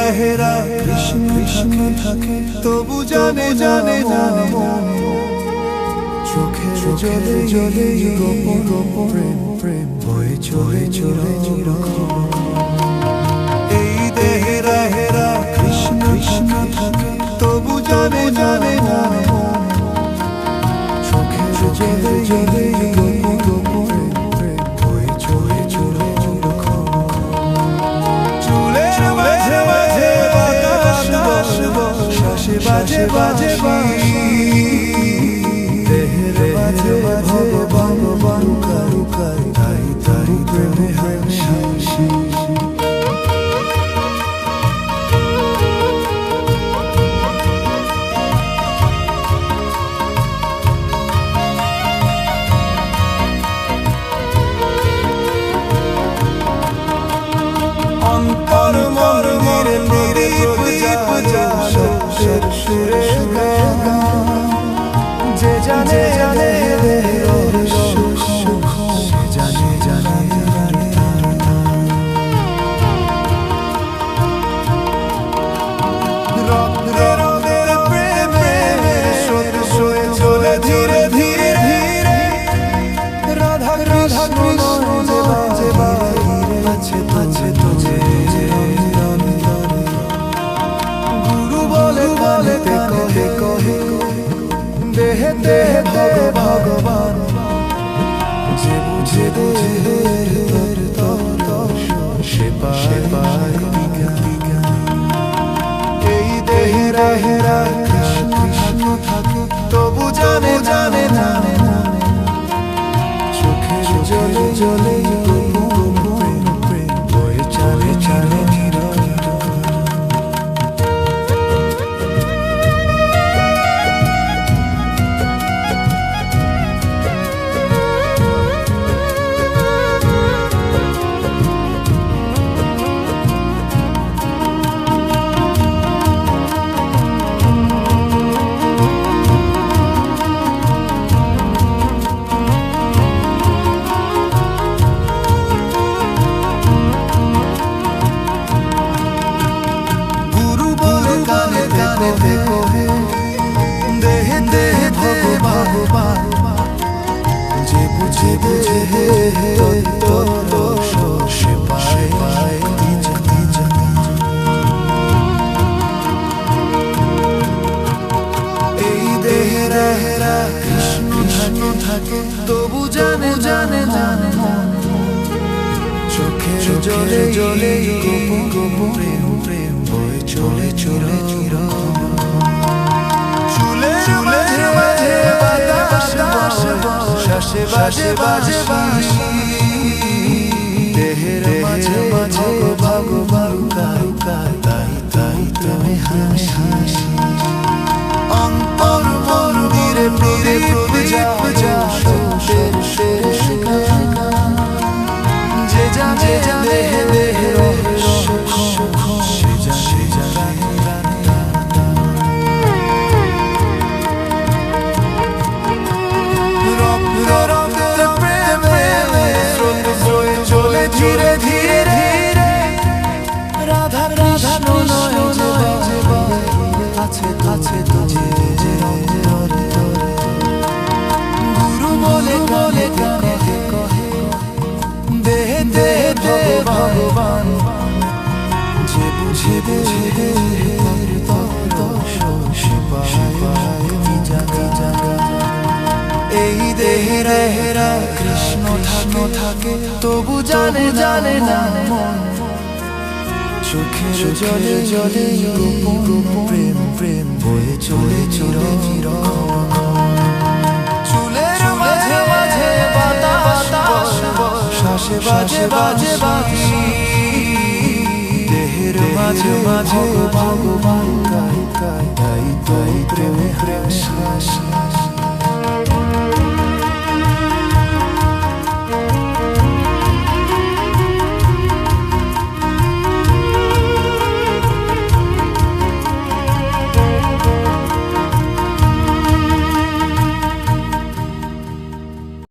দেহেরা কৃষ্ণ কৃষ্ণ থাকে তবু জানে জানে জানে চোখের জলে জলে গোপন গোপন প্রেম প্রেম বয়ে চলে চলে চিরক্ষণ এই দেহেরা হেরা কৃষ্ণ কৃষ্ণ থাকে তবু জানে জানে জানে চোখের জলে জলে গোপন গোপন প্রেম বয়ে চলে চলে চিরক্ষণ চুলের মাঝে মাঝে বাতাস শ্বাসে বাজে বাজে দেহের মাঝে ভগবান রুকাই তাই তাই প্রেমে হাসি অন্তর মর মরে প্রদীপ জ্বালো সুরে গান যে জানে জানে সুখ জানে জানে রঙের প্রেমে সোয়ে চলে ধীরে ধীরে ধীরে রাধা কৃষ্ণ যে আছে আছে তুঝে গুরু বলে বলে কহে কহে দেহে দেহে ভগবান যে বুঝে দেহের সে পায় এই দেহেরা হেরা কৃষ্ণ থাকে তবু জানে জানে জানে চোখের জলে জলে প্রেম প্রেম বয়ে চলে চলে দেহে দেহে ভগবান যে বুঝে বুঝে সে পায় এই দেহেরা হেরা কৃষ্ণ থাকে তবু জানে জানে জানে চোখের জলে জলে গোপন গোপন প্রেম প্রেম বয়ে চলে চলে চিরক্ষণ চুলের মাঝে বাতাস শ্বাসে বাজে বাজে দেহের মাঝে মাঝে ভগবান রুকাই তাই তাই তুমি হাসি অন্তর মন্দিরে প্রদীপ জ্বালো যে জানে দেহে দেহের সুখ সে জানে রঙের প্রেমে সোয়ে চলে ধীরে ধীরে ধীরে রাধা কৃষ্ণ আছে আছে তুঝে গুরু বলে বলে কহে কহে দেহে দেহে ভগবান যে বুঝে বুঝে এই দেহেরা হেরা কৃষ্ণ থাকে তবু জানে জানে না চোখের জলে জলে গোপন প্রেম প্রেম বয়ে চলে চলে চিরক্ষণ চুলের মাঝে মাঝে বাতাস শ্বাসে বাজে বাজে দেহের মাঝে মাঝে ভগবান গাই গাই গাই প্রেমে প্রেম হাসি